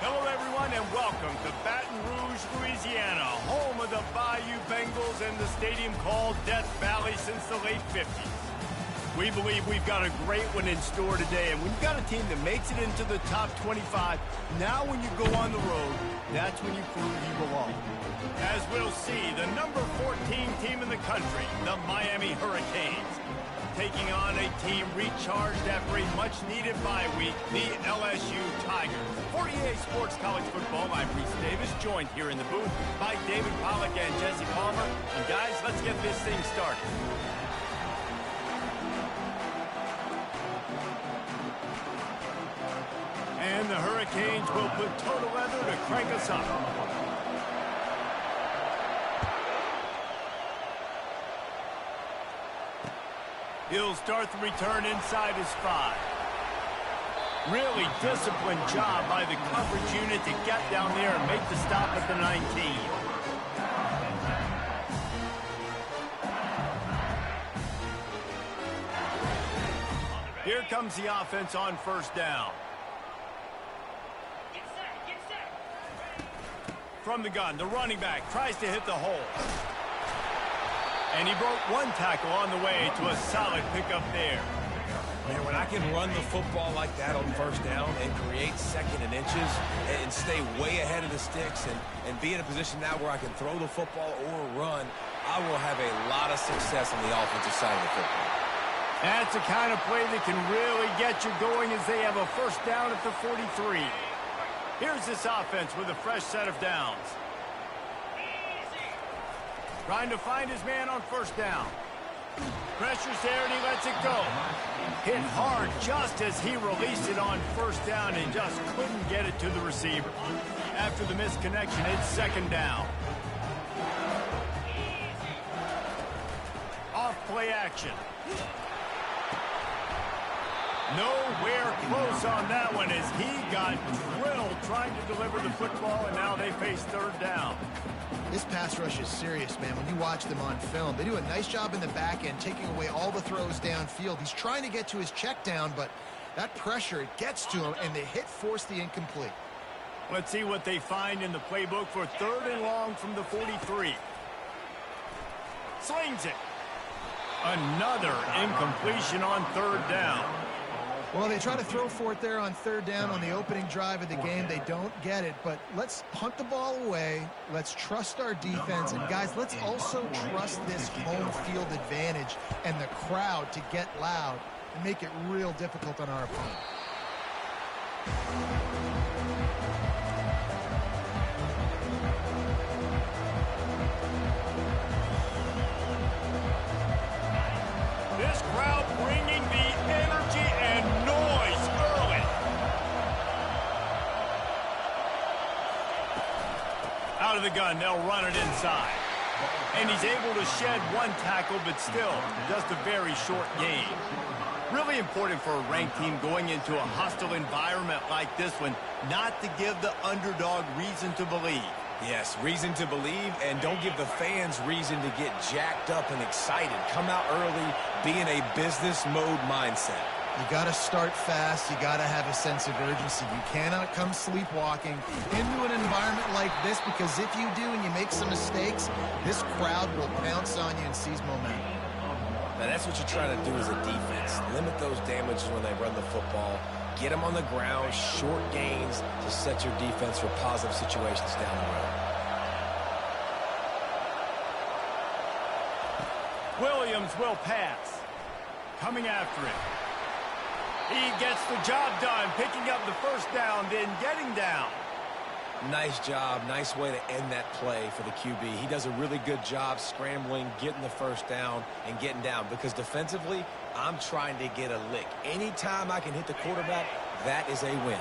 Hello, everyone, and welcome to Baton Rouge, Louisiana, home of the Bayou Bengals and the stadium called Death Valley since the late 50s. We believe we've got a great one in store today, and when you've got a team that makes it into the top 25, now when you go on the road, that's when you prove you belong. As we'll see, the number 14 team in the country, the Miami Hurricanes, taking on a team recharged after a much-needed bye week, the LSU Tigers. 48 Sports College Football, I'm Reese Davis, joined here in the booth by David Pollack and Jesse Palmer. And guys, let's get this thing started. And the Hurricanes will put total leather to crank us up. He'll start the return inside his 5. Really disciplined job by the coverage unit to get down there and make the stop at the 19. Here comes the offense on first down. From the gun, the running back tries to hit the hole. And he broke one tackle on the way to a solid pickup there. Man, when I can run the football like that on first down and create second and inches and stay way ahead of the sticks and be in a position now where I can throw the football or run, I will have a lot of success on the offensive side of the football. That's the kind of play that can really get you going as they have a first down at the 43. Here's this offense with a fresh set of downs. Trying to find his man on first down. Pressure's there and he lets it go. Hit hard just as he released it on first down and just couldn't get it to the receiver. After the misconnection, it's second down. Off play action. Nowhere close on that one as he got drilled trying to deliver the football, and now they face third down. This pass rush is serious, man. When you watch them on film, they do a nice job in the back end, taking away all the throws downfield. He's trying to get to his check down, but that pressure, it gets to him, and the hit forced the incomplete. Let's see what they find in the playbook for third and long from the 43. Slings it. Another incompletion on third down. Well, they try to throw for it there on third down on the opening drive of the game. They don't get it, but let's punt the ball away. Let's trust our defense. And, guys, let's also trust this home field advantage and the crowd to get loud and make it real difficult on our opponent. This crowd bringing the energy and noise early. Out of the gun, they'll run it inside. And he's able to shed one tackle, but still just a very short gain. Really important for a ranked team going into a hostile environment like this one, not to give the underdog reason to believe. Yes, reason to believe, and don't give the fans reason to get jacked up and excited. Come out early, be in a business mode mindset. You got to start fast. You got to have a sense of urgency. You cannot come sleepwalking into an environment like this, because if you do and you make some mistakes, this crowd will pounce on you and seize momentum. Now, that's what you're trying to do as a defense. Limit those damages when they run the football. Get them on the ground, short gains to set your defense for positive situations down the road. Williams will pass. Coming after it. He gets the job done, picking up the first down, then getting down. Nice job. Nice way to end that play for the QB. He does a really good job scrambling, getting the first down, and getting down. Because defensively, I'm trying to get a lick. Anytime I can hit the quarterback, that is a win.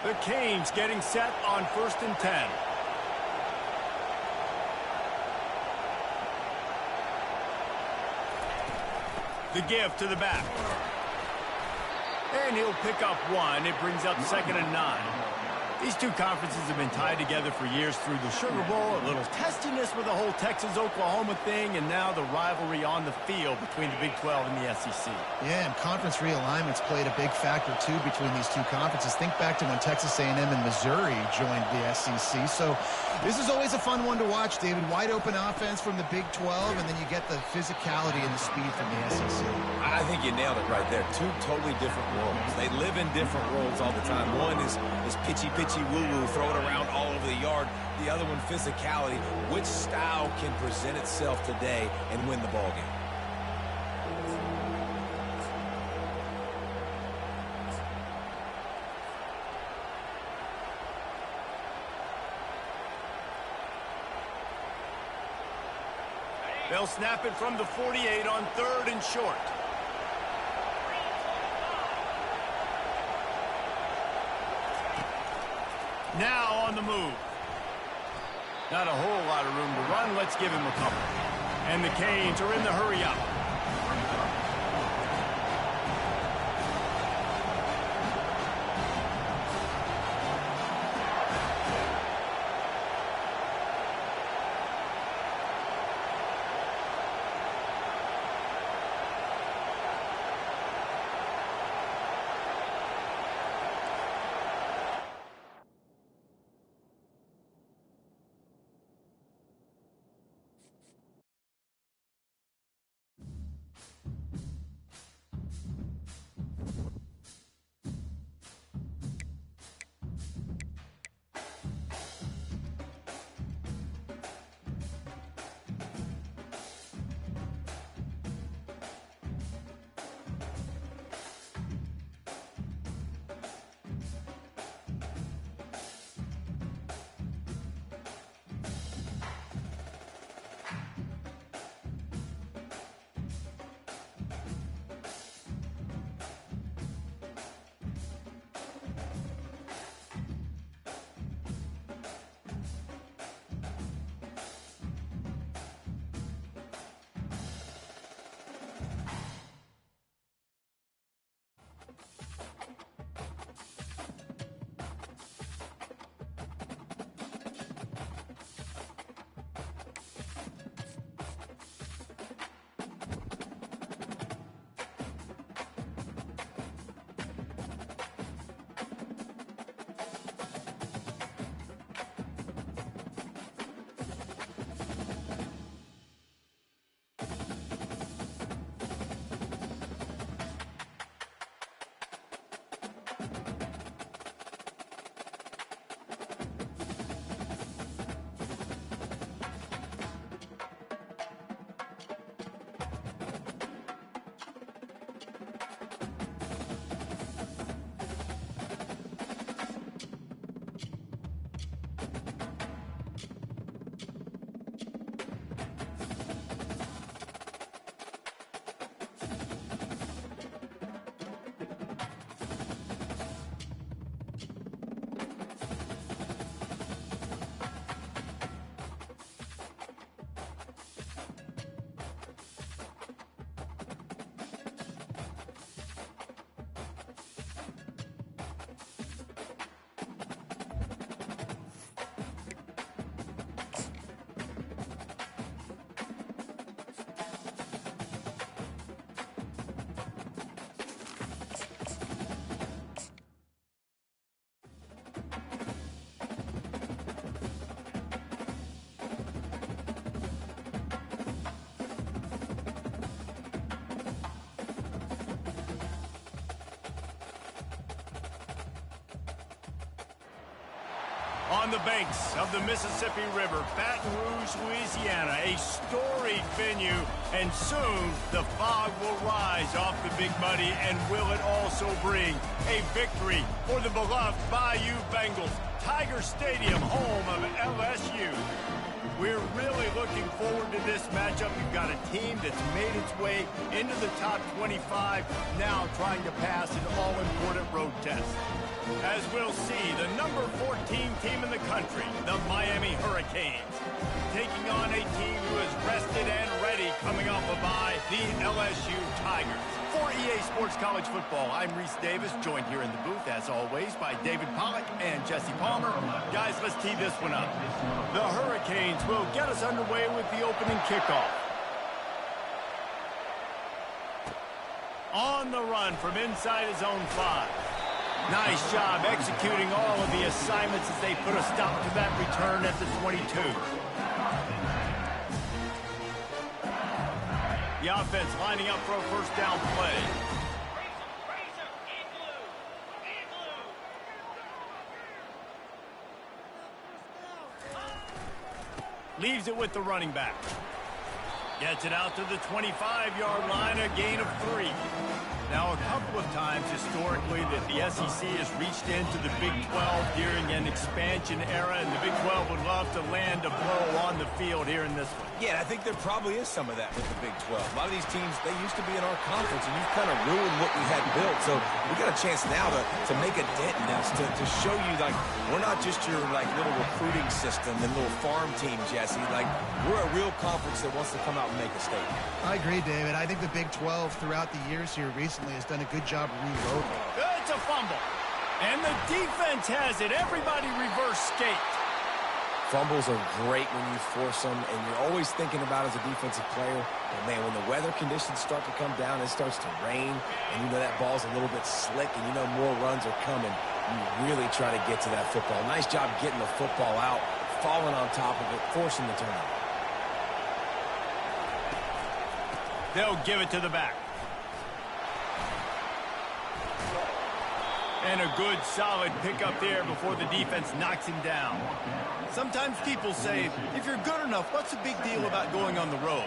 The Canes getting set on 1st and 10. The give to the back. And he'll pick up one. It brings up 2nd and 9. These two conferences have been tied together for years through the Sugar Bowl, a little testiness with the whole Texas-Oklahoma thing, and now the rivalry on the field between the Big 12 and the SEC. Yeah, and conference realignments played a big factor, too, between these two conferences. Think back to when Texas A&M and Missouri joined the SEC. So this is always a fun one to watch, David. Wide open offense from the Big 12, and then you get the physicality and the speed from the SEC. I think you nailed it right there. Two totally different worlds. They live in different worlds all the time. One is pitchy woo-woo, throw it around all over the yard. The other one, physicality. Which style can present itself today and win the ball game? They'll snap it from the 48 on 3rd and short. Now on the move. Not a whole lot of room to run. Let's give him a couple. And the Canes are in the hurry up. On the banks of the Mississippi River, Baton Rouge, Louisiana, a storied venue, and soon the fog will rise off the Big Muddy, and will it also bring a victory for the beloved Bayou Bengals, Tiger Stadium, home of LSU. We're really looking forward to this matchup. You've got a team that's made its way into the top 25, now trying to pass an all-important road test. As we'll see, the number 14 team in the country, the Miami Hurricanes, taking on a team who is rested and ready coming off a bye, the LSU Tigers. For EA Sports College Football, I'm Reese Davis, joined here in the booth, as always, by David Pollack and Jesse Palmer. Guys, let's tee this one up. The Hurricanes will get us underway with the opening kickoff. On the run from inside his own 5. Nice job executing all of the assignments as they put a stop to that return at the 22. The offense lining up for a first down play. Leaves it with the running back. Gets it out to the 25-yard line, a gain of 3. Now, a couple of times historically that the SEC has reached into the Big 12 during an expansion era, and the Big 12 would love to land a blow on the field here in this one. Yeah, I think there probably is some of that with the Big 12. A lot of these teams, they used to be in our conference, and you've kind of ruined what we had built. So we got a chance now to make a dent in this, to show you, like, we're not just your, like, little recruiting system and little farm team, Jesse. Like, we're a real conference that wants to come out and make a statement. I agree, David. I think the Big 12 throughout the years here recently has done a good job reloading. It's a fumble. And the defense has it. Everybody reverse skate. Fumbles are great when you force them, and you're always thinking about as a defensive player, but man, when the weather conditions start to come down, it starts to rain, and you know that ball's a little bit slick, and you know more runs are coming. You really try to get to that football. Nice job getting the football out, falling on top of it, forcing the turnover. They'll give it to the back. And a good, solid pickup there before the defense knocks him down. Sometimes people say, if you're good enough, what's the big deal about going on the road?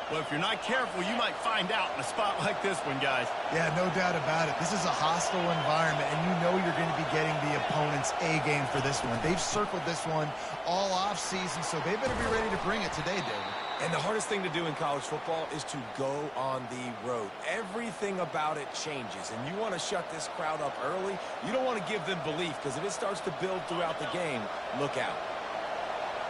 Well, if you're not careful, you might find out in a spot like this one, guys. Yeah, no doubt about it. This is a hostile environment, and you know you're going to be getting the opponent's A game for this one. They've circled this one all off season, so they better be ready to bring it today, David. And the hardest thing to do in college football is to go on the road. Everything about it changes, and you want to shut this crowd up early. You don't want to give them belief, because if it starts to build throughout the game, look out.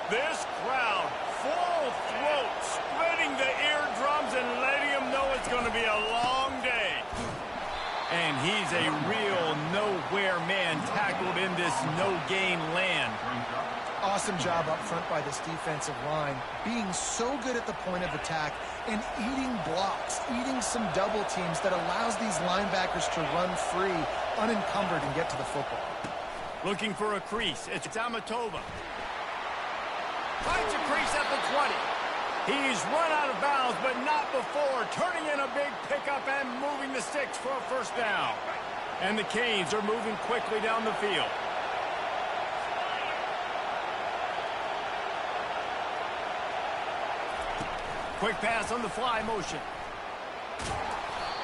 This crowd, full throat, spreading the eardrums and letting them know it's going to be a long day. And he's a real nowhere man tackled in this no-gain land. Awesome job up front by this defensive line, being so good at the point of attack and eating blocks, eating some double teams that allows these linebackers to run free, unencumbered, and get to the football. Looking for a crease. It's Amatova. Finds a crease at the 20. He's run out of bounds, but not before. Turning in a big pickup and moving the sticks for a first down. And the Canes are moving quickly down the field. Quick pass on the fly motion.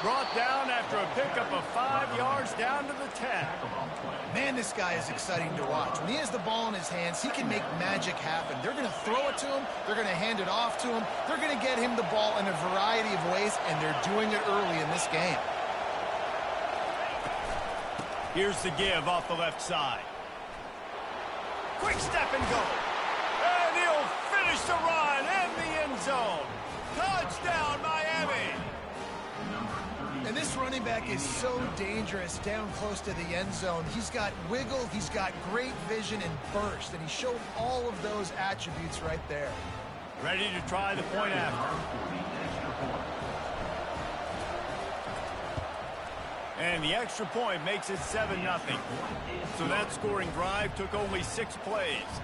Brought down after a pickup of 5 yards down to the 10. Man, this guy is exciting to watch. When he has the ball in his hands, he can make magic happen. They're going to throw it to him. They're going to hand it off to him. They're going to get him the ball in a variety of ways, and they're doing it early in this game. Here's the give off the left side. Quick step and go. And he'll finish the run in the end zone. Touchdown, Miami. And this running back is so dangerous down close to the end zone. He's got wiggle, he's got great vision and burst, and he showed all of those attributes right there. Ready to try the point after. And the extra point makes it 7-0. So that scoring drive took only 6 plays.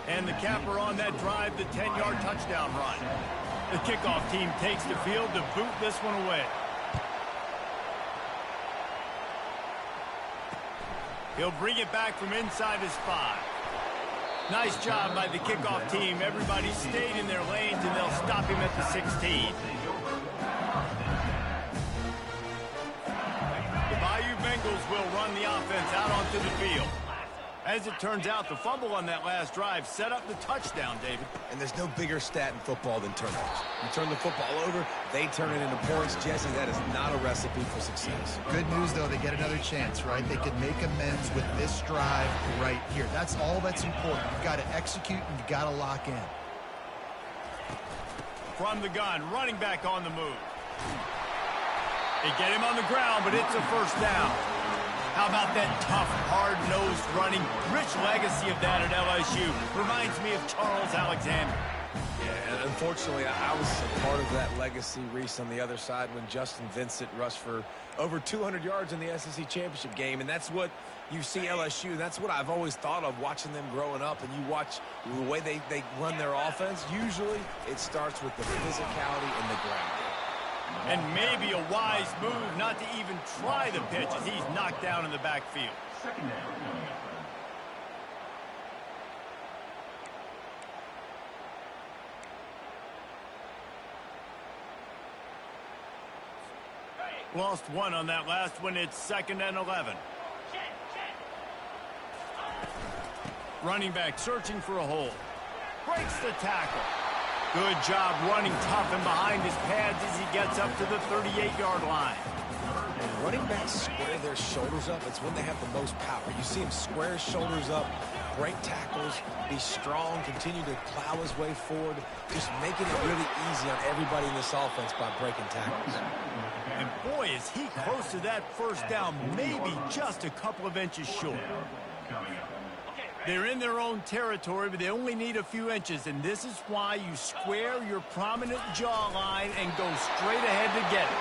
And the capper on that drive, the 10-yard touchdown run. The kickoff team takes the field to boot this one away. He'll bring it back from inside his 5. Nice job by the kickoff team. Everybody stayed in their lanes, and they'll stop him at the 16. The Bayou Bengals will run the offense out onto the field. As it turns out, the fumble on that last drive set up the touchdown, David. And there's no bigger stat in football than turnovers. You turn the football over, they turn it into points. Jesse, that is not a recipe for success. Good news, though, they get another chance, right? They can make amends with this drive right here. That's all that's important. You've got to execute, and you've got to lock in. From the gun, running back on the move. They get him on the ground, but it's a first down. How about that tough, hard-nosed running? Rich legacy of that at LSU. Reminds me of Charles Alexander. Yeah, and unfortunately, I was a part of that legacy, Reese, on the other side when Justin Vincent rushed for over 200 yards in the SEC championship game, and that's what you see LSU. That's what I've always thought of watching them growing up, and you watch the way they run their offense. Usually, it starts with the physicality and the ground. And maybe a wise move not to even try the pitch as he's knocked down in the backfield. Lost one on that last one. It's 2nd and 11. Running back searching for a hole. Breaks the tackle. Good job running tough and behind his pads as he gets up to the 38-yard line. Running backs square their shoulders up. It's when they have the most power. You see him square his shoulders up, break tackles, be strong, continue to plow his way forward, just making it really easy on everybody in this offense by breaking tackles. And boy, is he close to that first down, maybe just a couple of inches short. They're in their own territory, but they only need a few inches, and this is why you square your prominent jawline and go straight ahead to get it.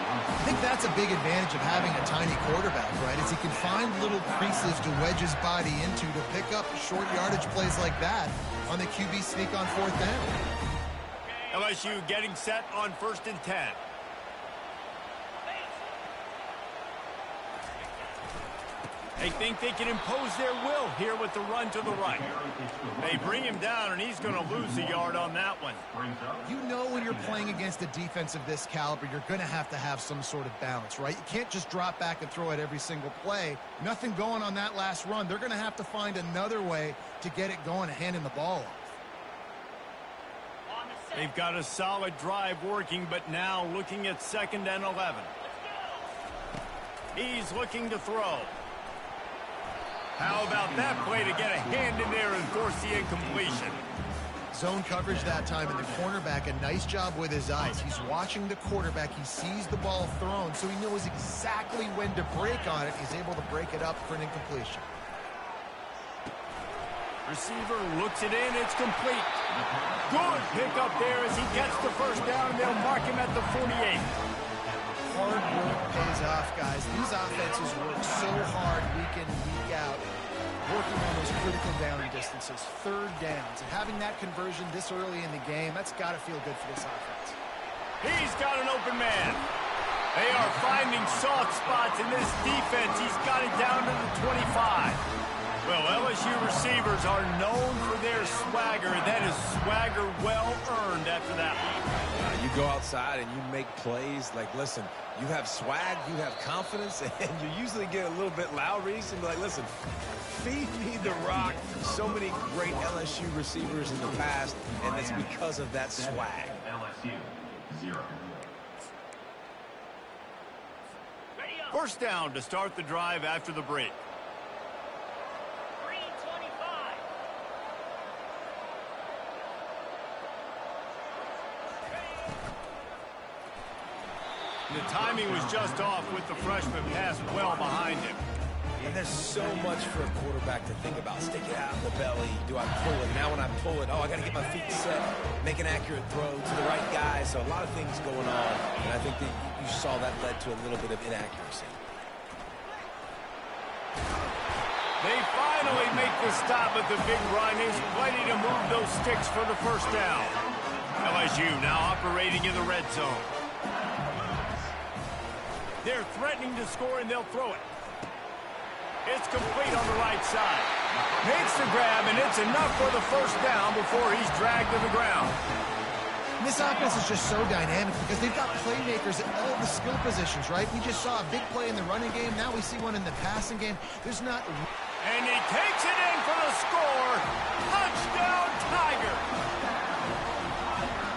I think that's a big advantage of having a tiny quarterback, right? Is he can find little creases to wedge his body into to pick up short yardage plays like that on the QB sneak on 4th down. LSU getting set on 1st and 10. They think they can impose their will here with the run to the right. They bring him down, and he's going to lose a yard on that one. You know when you're playing against a defense of this caliber, you're going to have some sort of balance, right? You can't just drop back and throw it every single play. Nothing going on that last run. They're going to have to find another way to get it going and handing the ball off. They've got a solid drive working, but now looking at 2nd and 11. He's looking to throw. How about that play to get a hand in there and force the incompletion? Zone coverage that time, and the cornerback, a nice job with his eyes. He's watching the quarterback. He sees the ball thrown, so he knows exactly when to break on it. He's able to break it up for an incompletion. Receiver looks it in. It's complete. Good pickup there as he gets the first down, and they'll mark him at the 48. Hard work pays off, guys. These offenses work so hard week in and week out, working on those critical down distances, 3rd downs, and having that conversion this early in the game, that's got to feel good for this offense. He's got an open man. They are finding soft spots in this defense. He's got it down to the 25. Well, LSU receivers are known for their swagger. That is swagger well earned after that one. You go outside and you make plays. Like, listen, you have swag, you have confidence, and you usually get a little bit loud, Reese, and be like, listen, feed me the rock. So many great LSU receivers in the past, and it's because of that swag. LSU 0. First down to start the drive after the break. The timing was just off with the freshman pass well behind him. And there's so much for a quarterback to think about. Stick it out in the belly. Do I pull it? Now when I pull it, I got to get my feet set, make an accurate throw to the right guy. So a lot of things going on. And I think that you saw that led to a little bit of inaccuracy. They finally make the stop at the big run. He's plenty to move those sticks for the first down. LSU now operating in the red zone. They're threatening to score, and they'll throw it. It's complete on the right side. Makes the grab, and it's enough for the first down before he's dragged to the ground. This offense is just so dynamic because they've got playmakers at all the skill positions, right? We just saw a big play in the running game. Now we see one in the passing game. There's not... And he takes it in for the score. Touchdown, Tiger.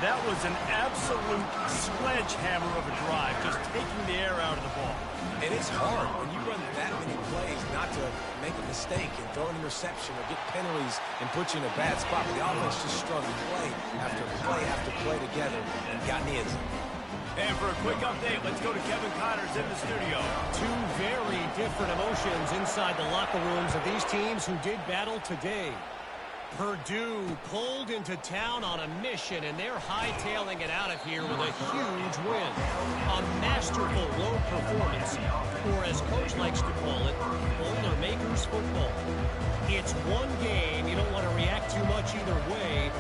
That was an absolute sledgehammer of a drive, just taking the air out of the ball. And it's hard when you run that many plays not to make a mistake and throw an interception or get penalties and put you in a bad spot. But the offense just strung play after play after play together and got in the end zone. And for a quick update, let's go to Kevin Connors in the studio. Two very different emotions inside the locker rooms of these teams who did battle today. Purdue pulled into town on a mission, and they're hightailing it out of here with a huge win. A masterful road performance, or as Coach likes to call it, Boilermakers football. It's one game. You don't want to react too much either way,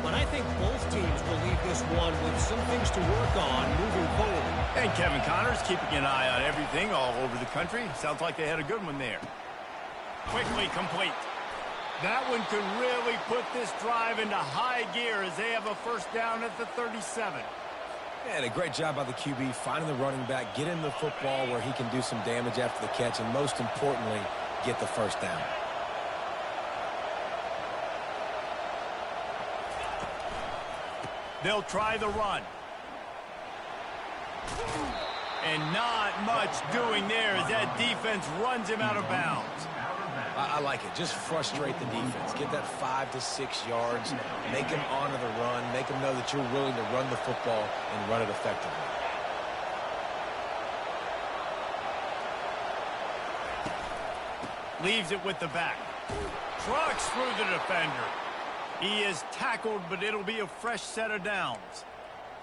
but I think both teams will leave this one with some things to work on moving forward. And Kevin Connors keeping an eye on everything all over the country. Sounds like they had a good one there. Quickly complete. That one could really put this drive into high gear as they have a first down at the 37. And a great job by the QB finding the running back, get him the football where he can do some damage after the catch, and most importantly, get the first down. They'll try the run. And not much doing there as that defense runs him out of bounds. I like it. Just frustrate the defense. Get that 5 to 6 yards. Make them honor the run. Make them know that you're willing to run the football and run it effectively. Leaves it with the back. Trucks through the defender. He is tackled, but it'll be a fresh set of downs.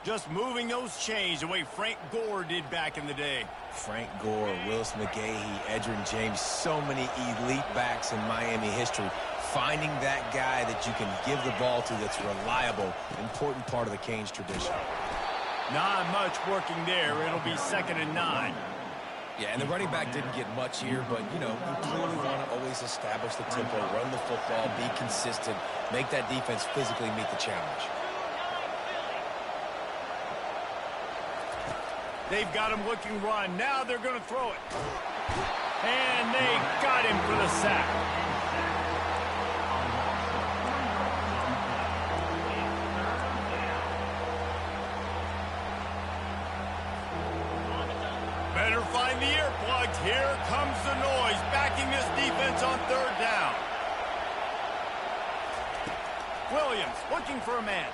Just moving those chains the way Frank Gore did back in the day. Frank Gore, Willis McGahee, Edgerrin James, so many elite backs in Miami history. Finding that guy that you can give the ball to that's reliable, important part of the Canes tradition. Not much working there. It'll be 2nd and 9. Yeah, and the running back didn't get much here, but, you know, you clearly want to always establish the tempo, run the football, be consistent, make that defense physically meet the challenge. They've got him looking run. Now they're going to throw it. And they got him for the sack. Better find the earplugs. Here comes the noise, backing this defense on 3rd down. Williams looking for a man.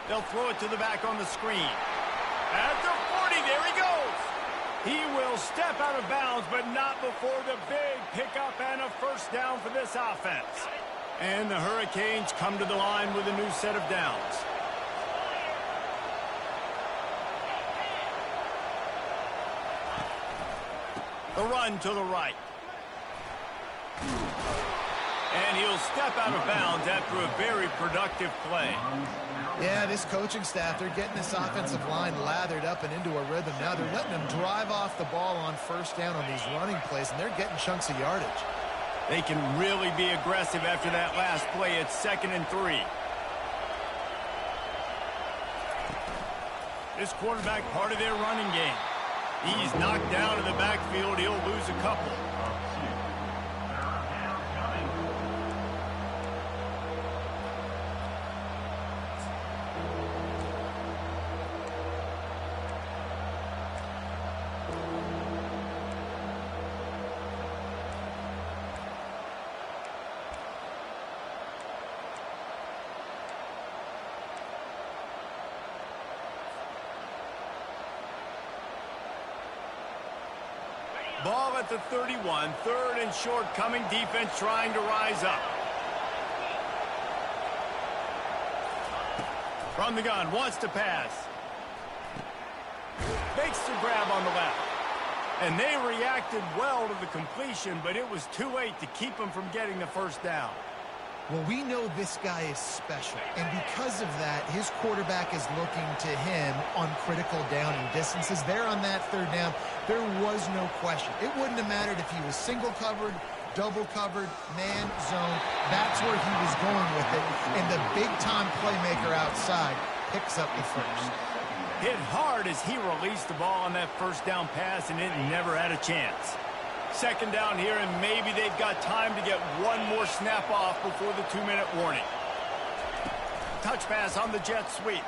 They'll throw it to the back on the screen. At the 40, there he goes. He will step out of bounds, but not before the big pickup and a first down for this offense. And the Hurricanes come to the line with a new set of downs. The run to the right. And he'll step out of bounds after a very productive play. Yeah, this coaching staff, they're getting this offensive line lathered up and into a rhythm. Now they're letting them drive off the ball on first down on these running plays, and they're getting chunks of yardage. They can really be aggressive after that last play. It's 2nd and 3. This quarterback part of their running game. He's knocked down in the backfield. He'll lose a couple. Ball at the 31, 3rd and short coming, defense trying to rise up. From the gun, wants to pass. Makes the grab on the left. And they reacted well to the completion, but it was too late to keep them from getting the first down. Well, we know this guy is special, and because of that, his quarterback is looking to him on critical down and distances. There on that 3rd down, there was no question. It wouldn't have mattered if he was single covered, double covered, man zone. That's where he was going with it, and the big-time playmaker outside picks up the first. Hit hard as he released the ball on that first down pass, and it never had a chance. 2nd down here, and maybe they've got time to get one more snap off before the 2-minute warning. Touch pass on the jet sweep.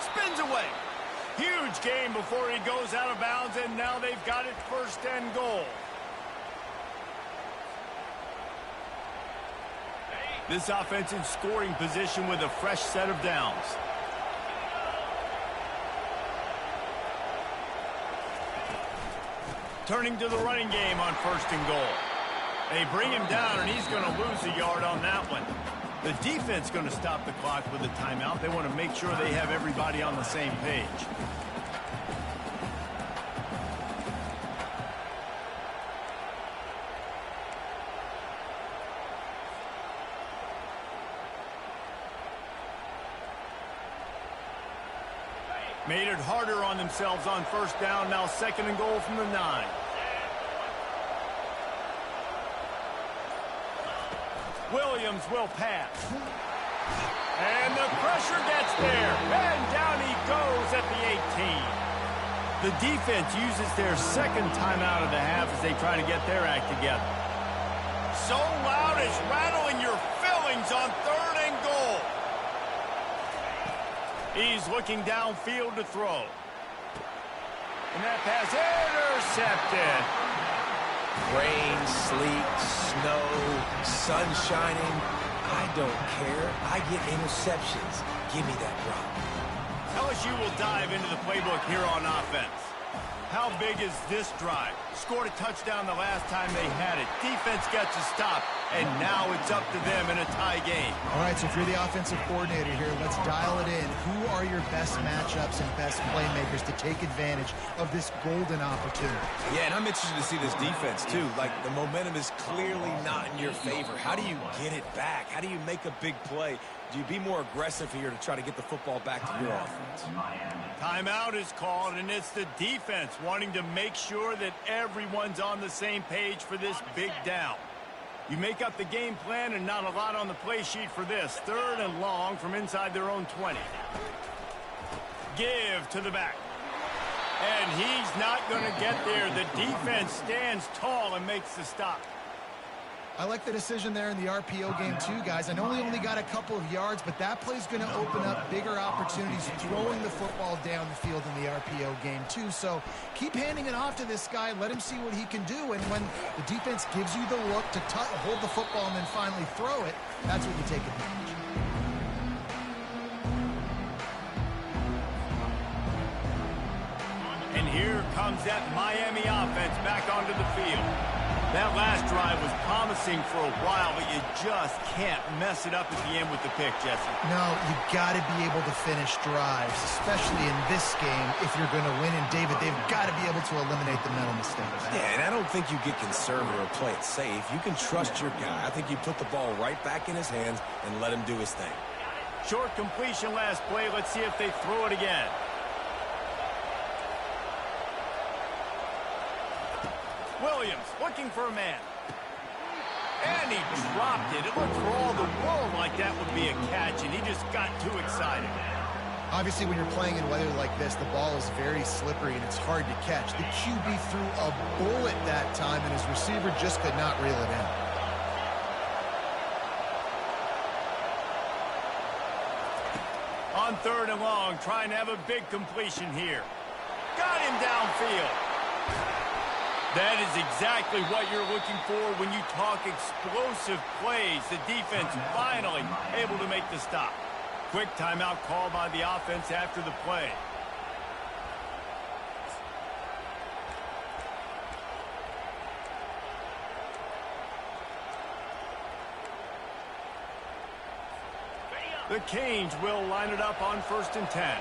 Spins away. Huge gain before he goes out of bounds, and now they've got it 1st and goal. This offense in scoring position with a fresh set of downs. Turning to the running game on 1st and goal. They bring him down, and he's going to lose a yard on that one. The defense going to stop the clock with a timeout. They want to make sure they have everybody on the same page. Made it harder on themselves on 1st down. Now 2nd and goal from the 9. Williams will pass. And the pressure gets there. And down he goes at the 18. The defense uses their 2nd timeout of the half as they try to get their act together. So loud it's rattling your fillings on 3rd and goal. He's looking downfield to throw. And that pass intercepted. Rain, sleet, snow, sun shining. I don't care. I get interceptions. Give me that rock. LSU will dive into the playbook here on offense. How big is this drive? Scored a touchdown the last time they had it. Defense gets a stop, and now it's up to them in a tie game. All right, so if you're the offensive coordinator here, let's dial it in. Who are your best matchups and best playmakers to take advantage of this golden opportunity? Yeah, and I'm interested to see this defense, too. Like, the momentum is clearly not in your favor. How do you get it back? How do you make a big play? Do you be more aggressive here to try to get the football back to your offense? Timeout is called, and it's the defense wanting to make sure that everyone's on the same page for this big down. You make up the game plan and not a lot on the play sheet for this. 3rd and long from inside their own 20. Give to the back. And he's not going to get there. The defense stands tall and makes the stop. I like the decision there in the RPO game too, guys. I know he only got a couple of yards, but that play's going to open up bigger opportunities throwing the football down the field in the RPO game too. So keep handing it off to this guy. Let him see what he can do. And when the defense gives you the look to hold the football and then finally throw it, that's when you take advantage. And here comes that Miami offense back onto the field. That last drive was promising for a while, but you just can't mess it up at the end with the pick, Jesse. No, you got to be able to finish drives, especially in this game if you're going to win. And, David, they've got to be able to eliminate the mental mistakes. Yeah, and I don't think you get conservative or play it safe. You can trust your guy. I think you put the ball right back in his hands and let him do his thing. Short completion last play. Let's see if they throw it again. Williams looking for a man. And he dropped it. It looked for all the world like that would be a catch, and he just got too excited. Obviously, when you're playing in weather like this, the ball is very slippery and it's hard to catch. The QB threw a bullet that time, and his receiver just could not reel it in. On 3rd and long, trying to have a big completion here. Got him downfield. That is exactly what you're looking for when you talk explosive plays. The defense finally able to make the stop. Quick timeout call by the offense after the play. The Canes will line it up on 1st and 10.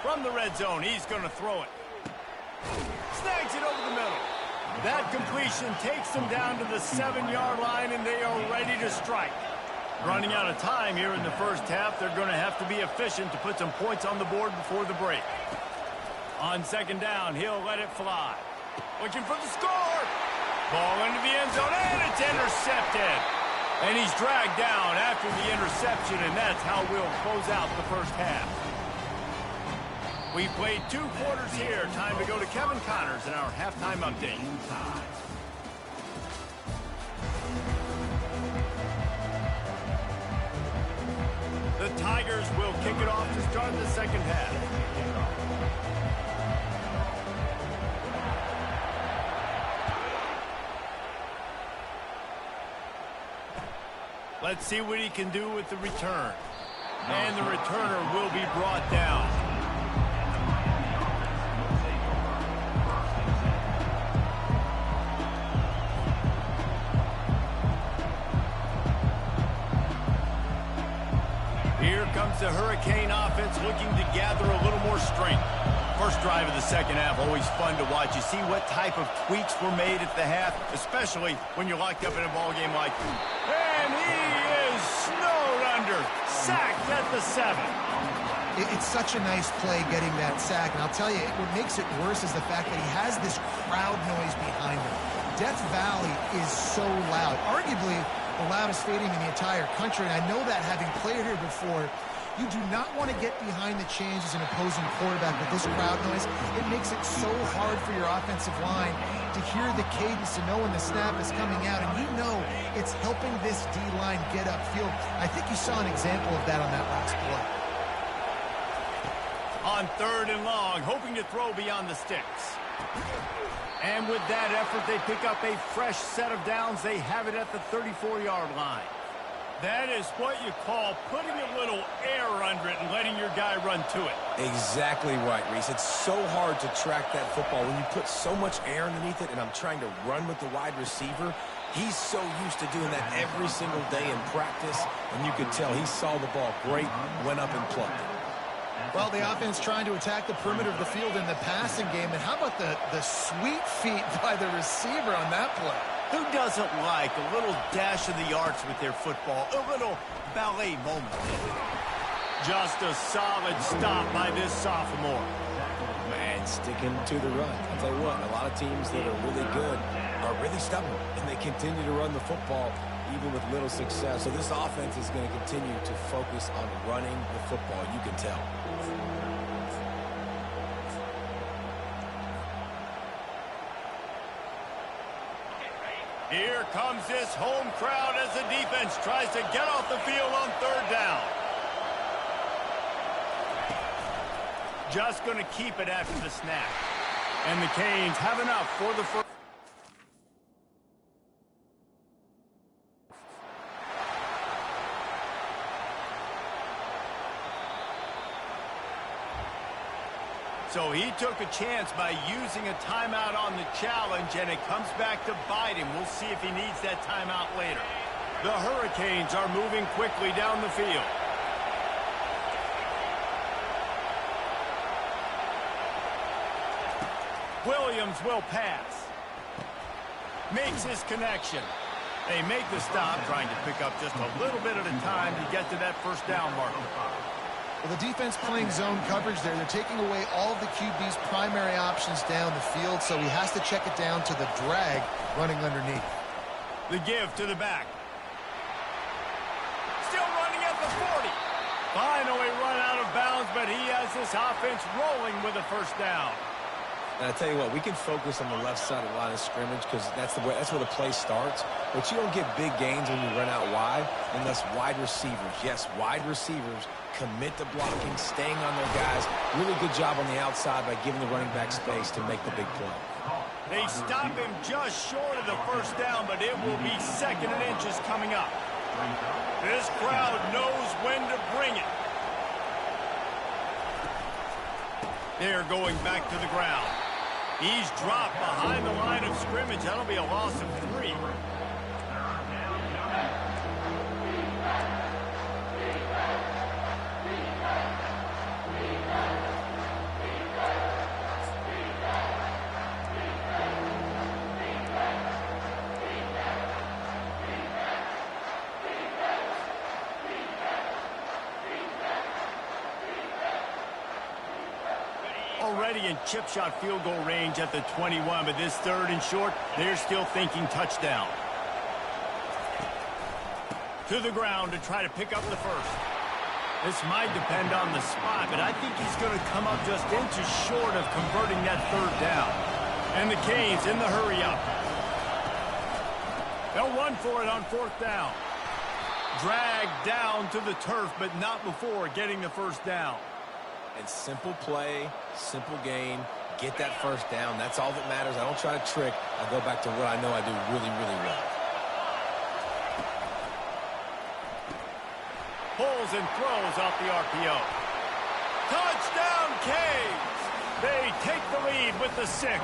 From the red zone, he's going to throw it. Snags it over the middle. That completion takes them down to the 7-yard line, and they are ready to strike. Running out of time here in the first half, they're going to have to be efficient to put some points on the board before the break. On 2nd down, he'll let it fly. Looking for the score. Ball into the end zone, and it's intercepted. And he's dragged down after the interception, and that's how we'll close out the first half. We played 2 quarters here. Time to go to Kevin Connors in our halftime update. The Tigers will kick it off to start the second half. Let's see what he can do with the return. And the returner will be brought down. Here comes the Hurricane offense looking to gather a little more strength. First drive of the second half, always fun to watch. You see what type of tweaks were made at the half, especially when you're locked up in a ball game like that. And he is snowed under, sacked at the 7. It's such a nice play getting that sack, and I'll tell you, what makes it worse is the fact that he has this crowd noise behind him. Death Valley is so loud, arguably the loudest stadium in the entire country, and I know that having played here before. You do not want to get behind the chains as an opposing quarterback with this crowd noise. It makes it so hard for your offensive line to hear the cadence, to know when the snap is coming out, and you know it's helping this D-line get upfield. I think you saw an example of that on that last play. On 3rd and long, hoping to throw beyond the sticks. And with that effort, they pick up a fresh set of downs. They have it at the 34-yard line. That is what you call putting a little air under it and letting your guy run to it. Exactly right, Reese. It's so hard to track that football when you put so much air underneath it, and I'm trying to run with the wide receiver. He's so used to doing that every single day in practice, and you could tell he saw the ball great, went up and plucked it. Well, the offense trying to attack the perimeter of the field in the passing game, and how about the sweet feet by the receiver on that play? Who doesn't like a little dash of the arts with their football, a little ballet moment? Just a solid stop by this sophomore. Man, sticking to the run. I'll tell you what, a lot of teams that are really good are really stubborn, and they continue to run the football even with little success. So this offense is going to continue to focus on running the football, you can tell. Here comes this home crowd as the defense tries to get off the field on 3rd down. Just going to keep it after the snap. And the Canes have enough for the first. So he took a chance by using a timeout on the challenge, and it comes back to bite him. We'll see if he needs that timeout later. The Hurricanes are moving quickly down the field. Williams will pass. Makes his connection. They make the stop, trying to pick up just a little bit at a time to get to that first down marker. Well, the defense playing zone coverage there. They're taking away all of the QB's primary options down the field, so he has to check it down to the drag running underneath. The give to the back. Still running at the 40. Finally run out of bounds, but he has this offense rolling with a first down. And I tell you what, we can focus on the left side of the line of scrimmage because that's where the play starts. But you don't get big gains when you run out wide unless wide receivers, yes, wide receivers, commit to blocking, staying on their guys. Really good job on the outside by giving the running back space to make the big play. They stop him just short of the first down, but it will be 2nd and inches coming up. This crowd knows when to bring it. They're going back to the ground. He's dropped behind the line of scrimmage. That'll be a loss of 3. Already in chip shot field goal range at the 21, but this 3rd and short, they're still thinking touchdown. To the ground to try to pick up the first. This might depend on the spot, but I think he's going to come up just inches short of converting that 3rd down. And the Canes in the hurry up. They'll run for it on 4th down. Dragged down to the turf, but not before getting the first down. And simple play, simple gain, get that first down. That's all that matters. I don't try to trick. I go back to what I know I do really, really well. Pulls and throws off the RPO. Touchdown, Canes! They take the lead with the 6.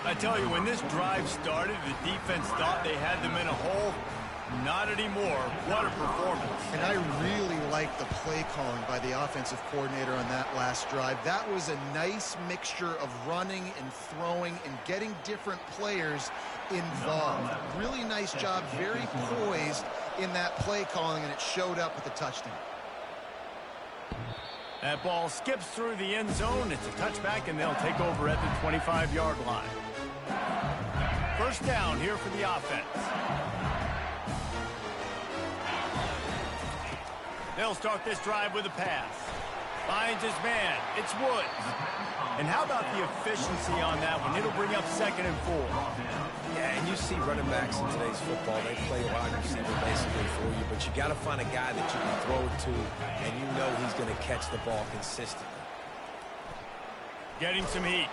I tell you, when this drive started, the defense thought they had them in a hole. Not anymore. What a performance. And I really like the play calling by the offensive coordinator on that last drive. That was a nice mixture of running and throwing and getting different players involved. Really nice job, very poised in that play calling, and it showed up with the touchdown. That ball skips through the end zone. It's a touchback, and they'll take over at the 25-yard line. First down here for the offense. They'll start this drive with a pass. Finds his man. It's Woods. And how about the efficiency on that one? It'll bring up 2nd and 4. Yeah, and you see running backs in today's football, they play wide receiver basically for you, but you got to find a guy that you can throw it to, and you know he's going to catch the ball consistently. Getting some heat.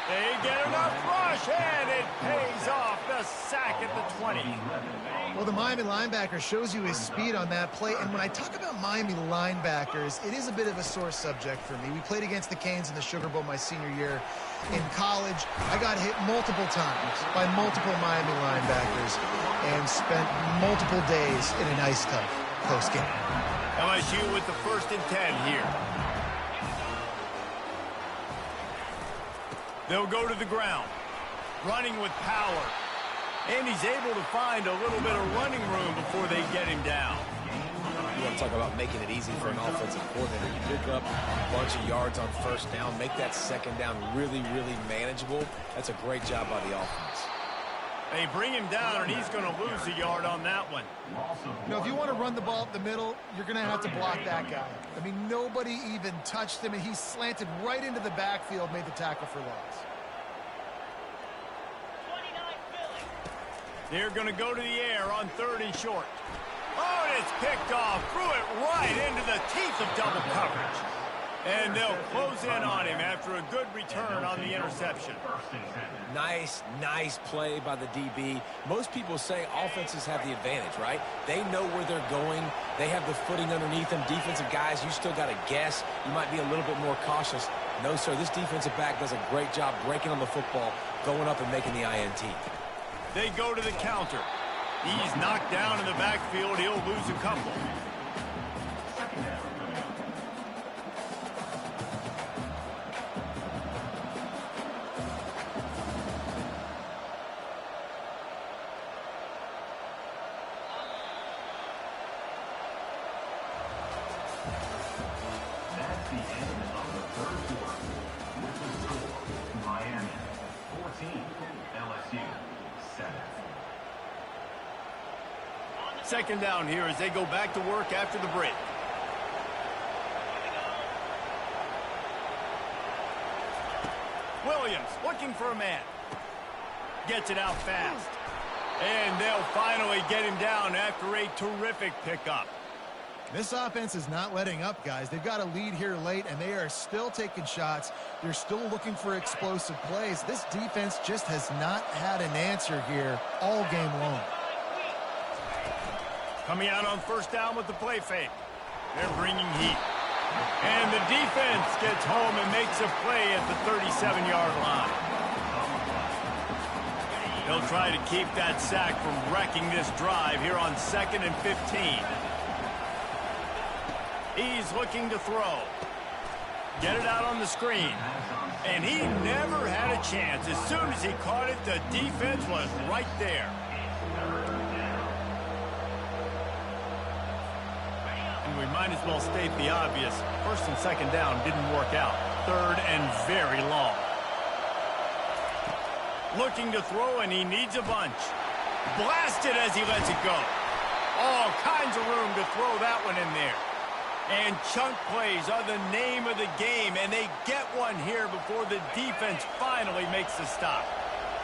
They get enough rush, and it pays off. The sack at the 20. Well, the Miami linebacker shows you his speed on that play. And when I talk about Miami linebackers, it is a bit of a sore subject for me. We played against the Canes in the Sugar Bowl my senior year in college. I got hit multiple times by multiple Miami linebackers and spent multiple days in an ice tub post-game. LSU with the 1st and 10 here. They'll go to the ground, running with power. And he's able to find a little bit of running room before they get him down. You want to talk about making it easy for an offensive coordinator. You pick up a bunch of yards on 1st down, make that 2nd down really, really manageable. That's a great job by the offense. They bring him down, and he's going to lose a yard on that one. You know, if you want to run the ball up the middle, you're going to have to block that guy. I mean, nobody even touched him, and he slanted right into the backfield, made the tackle for loss. They're going to go to the air on 3rd and short. Oh, and it's picked off. Threw it right into the teeth of double coverage. And they'll close in on him after a good return on the interception. Nice play by the DB. Most people say offenses have the advantage, right? They know where they're going. They have the footing underneath them. Defensive guys, you still got to guess. You might be a little bit more cautious. No, sir, this defensive back does a great job breaking on the football, going up and making the INT. They go to the counter. He's knocked down in the backfield. He'll lose a couple. That's the end of the 3rd quarter. With the score, Miami 14, LSU 7. 2nd down here as they go back to work after the break. Williams looking for a man. Gets it out fast. And they'll finally get him down after a terrific pickup. This offense is not letting up, guys. They've got a lead here late, and they are still taking shots. They're still looking for explosive plays. This defense just has not had an answer here all game long. Coming out on 1st down with the play fake. They're bringing heat. And the defense gets home and makes a play at the 37-yard line. They'll try to keep that sack from wrecking this drive here on 2nd and 15. He's looking to throw. Get it out on the screen. And he never had a chance. As soon as he caught it, the defense was right there. And we might as well state the obvious. 1st and 2nd down didn't work out. 3rd and very long. Looking to throw, and he needs a bunch. Blasted as he lets it go. All kinds of room to throw that one in there. And chunk plays are the name of the game, and they get one here before the defense finally makes the stop.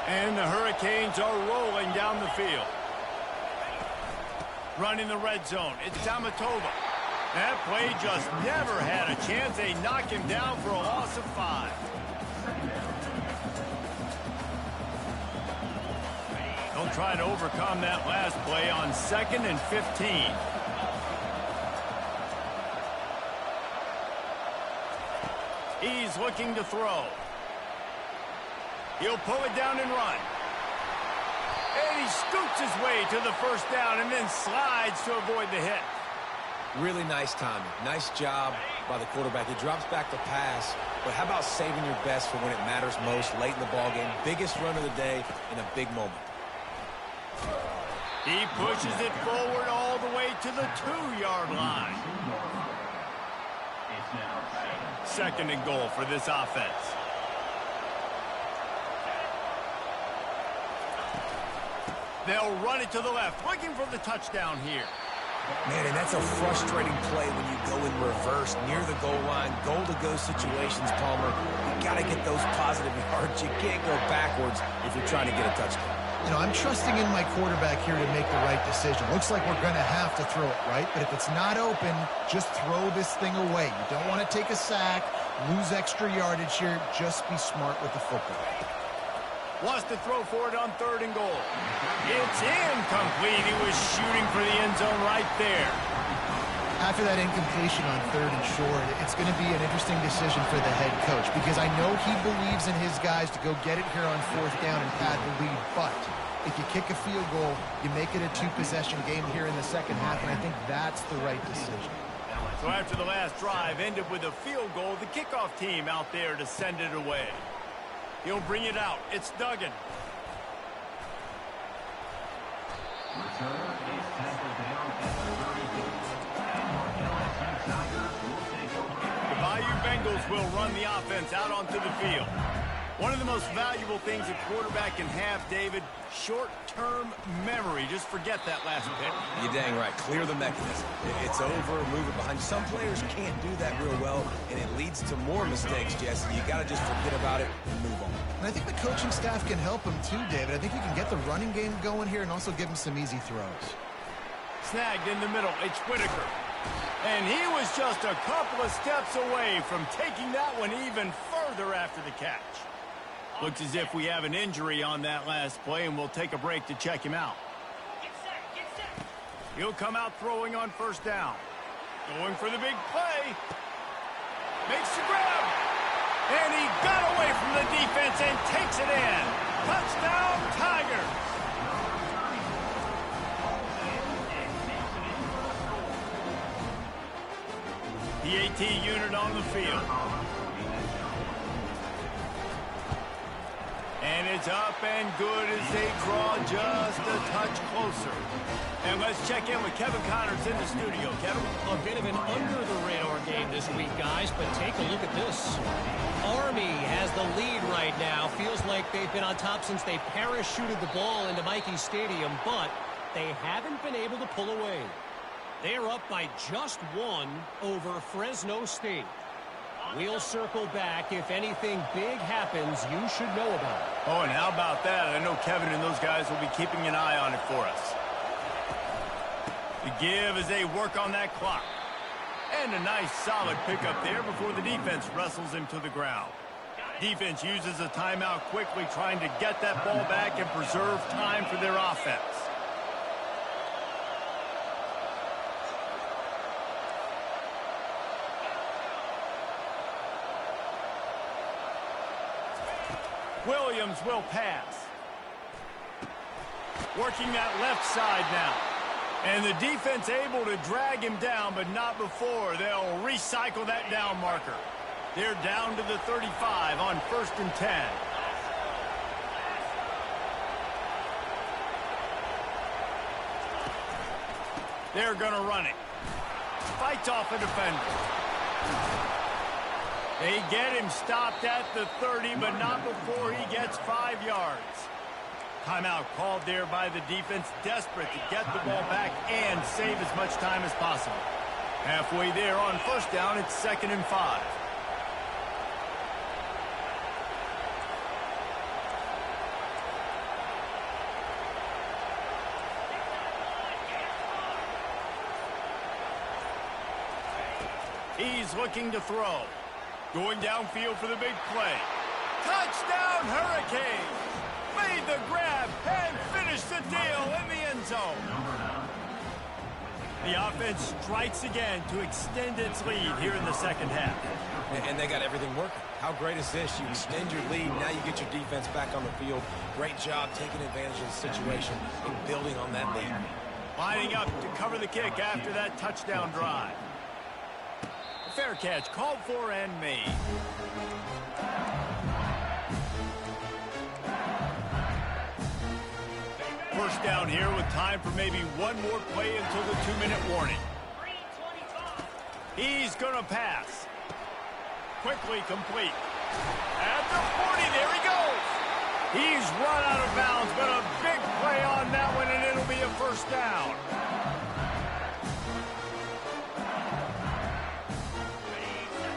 And the Hurricanes are rolling down the field. Running the red zone, it's Tamatova. That play just never had a chance. They knock him down for a loss of 5. They'll try to overcome that last play on 2nd and 15. He's looking to throw. He'll pull it down and run. And he scoots his way to the first down and then slides to avoid the hit. Really nice timing. Nice job by the quarterback. He drops back to pass, but how about saving your best for when it matters most late in the ballgame? Biggest run of the day in a big moment. He pushes it forward all the way to the 2-yard line. Second and goal for this offense. They'll run it to the left, looking for the touchdown here. Man, and that's a frustrating play when you go in reverse near the goal line. Goal-to-go situations, Palmer. You got to get those positive yards. You can't go backwards if you're trying to get a touchdown. You know, I'm trusting in my quarterback here to make the right decision. Looks like we're going to have to throw it, right? But if it's not open, just throw this thing away. You don't want to take a sack, lose extra yardage here. Just be smart with the football. Wants to throw for it on 3rd and goal. It's incomplete. He was shooting for the end zone right there. After that incompletion on 3rd and short, it's going to be an interesting decision for the head coach because I know he believes in his guys to go get it here on 4th down and pad the lead. But if you kick a field goal, you make it a 2-possession game here in the second half, and I think that's the right decision. So after the last drive ended with a field goal, the kickoff team out there to send it away. He'll bring it out. It's Duggan. Return is tackled down at the 32. The Bayou Bengals will run the offense out onto the field. One of the most valuable things a quarterback can have, David, short-term memory. Just forget that last pick. You're dang right. Clear the mechanism. It's over, move it behind. Some players can't do that real well, and it leads to more mistakes, Jesse. You got to just forget about it and move on. And I think the coaching staff can help him too, David. I think you can get the running game going here and also give him some easy throws. Snagged in the middle. It's Whitaker. And he was just a couple of steps away from taking that one even further after the catch. Looks as if we have an injury on that last play, and we'll take a break to check him out. He'll come out throwing on 1st down. Going for the big play. Makes the grab. And he got away from the defense and takes it in. Touchdown, Tigers. The AT unit on the field. And it's up and good as they draw just a touch closer. And let's check in with Kevin Connors in the studio. Kevin? A bit of an under-the-radar game this week, guys, but take a look at this. Army has the lead right now. Feels like they've been on top since they parachuted the ball into Michie Stadium, but they haven't been able to pull away. They're up by just 1 over Fresno State. We'll circle back. If anything big happens, you should know about it. Oh, and how about that? I know Kevin and those guys will be keeping an eye on it for us. The give as they work on that clock. And a nice solid pickup there before the defense wrestles him to the ground. Defense uses a timeout quickly, trying to get that ball back and preserve time for their offense. Williams will pass. Working that left side now. And the defense able to drag him down, but not before. They'll recycle that down marker. They're down to the 35 on 1st and 10. They're going to run it. Fights off a defender. They get him stopped at the 30, but not before he gets 5 yards. Timeout called there by the defense, desperate to get the ball back and save as much time as possible. Halfway there on 1st down, it's 2nd and 5. He's looking to throw. Going downfield for the big play. Touchdown, Hurricanes! Made the grab and finished the deal in the end zone. The offense strikes again to extend its lead here in the second half. And they got everything working. How great is this? You extend your lead, now you get your defense back on the field. Great job taking advantage of the situation and building on that lead. Lining up to cover the kick after that touchdown drive. Fair catch called for and made. First down here with time for maybe one more play until the 2-minute warning. He's going to pass. Quickly complete. At the 40, there he goes. He's run out of bounds, but a big play on that one, and it'll be a first down.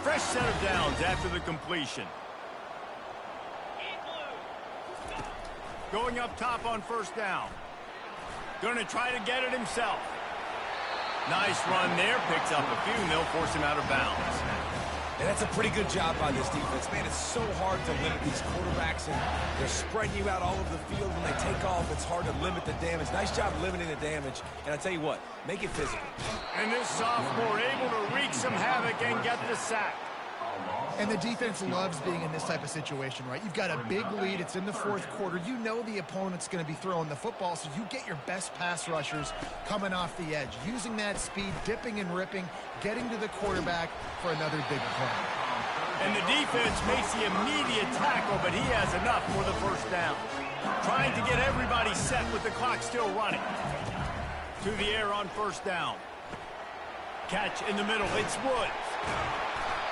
Fresh set of downs after the completion. Going up top on first down. Going to try to get it himself. Nice run there. Picks up a few, and they'll force him out of bounds. And that's a pretty good job by this defense. Man, it's so hard to limit these quarterbacks, and they're spreading you out all over the field. When they take off, it's hard to limit the damage. Nice job limiting the damage. And I tell you what, make it physical. And this sophomore able to wreak some havoc and get the sack. And the defense loves being in this type of situation, right? You've got a big lead. It's in the fourth quarter. You know the opponent's going to be throwing the football, so you get your best pass rushers coming off the edge, using that speed, dipping and ripping, getting to the quarterback for another big play. And the defense makes the immediate tackle, but he has enough for the first down. Trying to get everybody set with the clock still running. To the air on first down. Catch in the middle. It's Woods.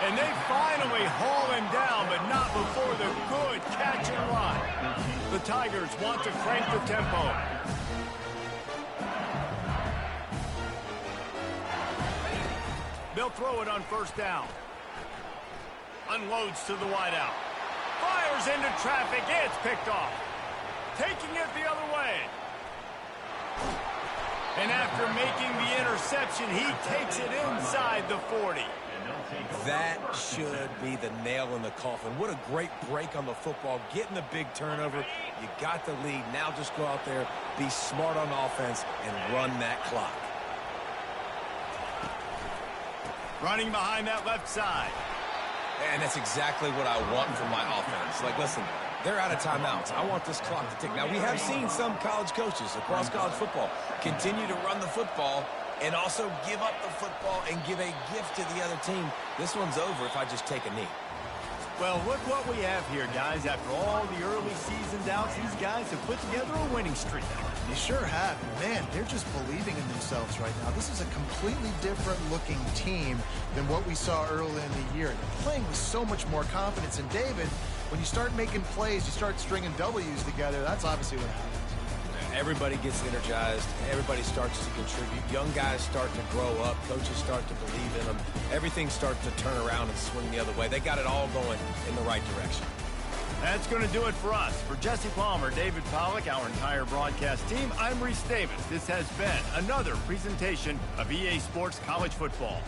And they finally haul him down, but not before the good catch and run. The Tigers want to crank the tempo. They'll throw it on first down. Unloads to the wideout. Fires into traffic. It's picked off. Taking it the other way. And after making the interception, he takes it inside the 40. That should be the nail in the coffin. What a great break on the football. Getting the big turnover. You got the lead. Now just go out there, be smart on offense, and run that clock. Running behind that left side. And that's exactly what I want from my offense. Like, listen, they're out of timeouts. I want this clock to tick. Now, we have seen some college coaches across college football continue to run the football and also give up the football and give a gift to the other team. This one's over if I just take a knee. Well, look what we have here, guys. After all the early season doubts, these guys have put together a winning streak. They sure have. Man, they're just believing in themselves right now. This is a completely different looking team than what we saw early in the year. They're playing with so much more confidence. And David, when you start making plays, you start stringing W's together, that's obviously what happens. Everybody gets energized. Everybody starts to contribute. Young guys start to grow up. Coaches start to believe in them. Everything starts to turn around and swing the other way. They got it all going in the right direction. That's going to do it for us. For Jesse Palmer, David Pollack, our entire broadcast team, I'm Reese Davis. This has been another presentation of EA Sports College Football.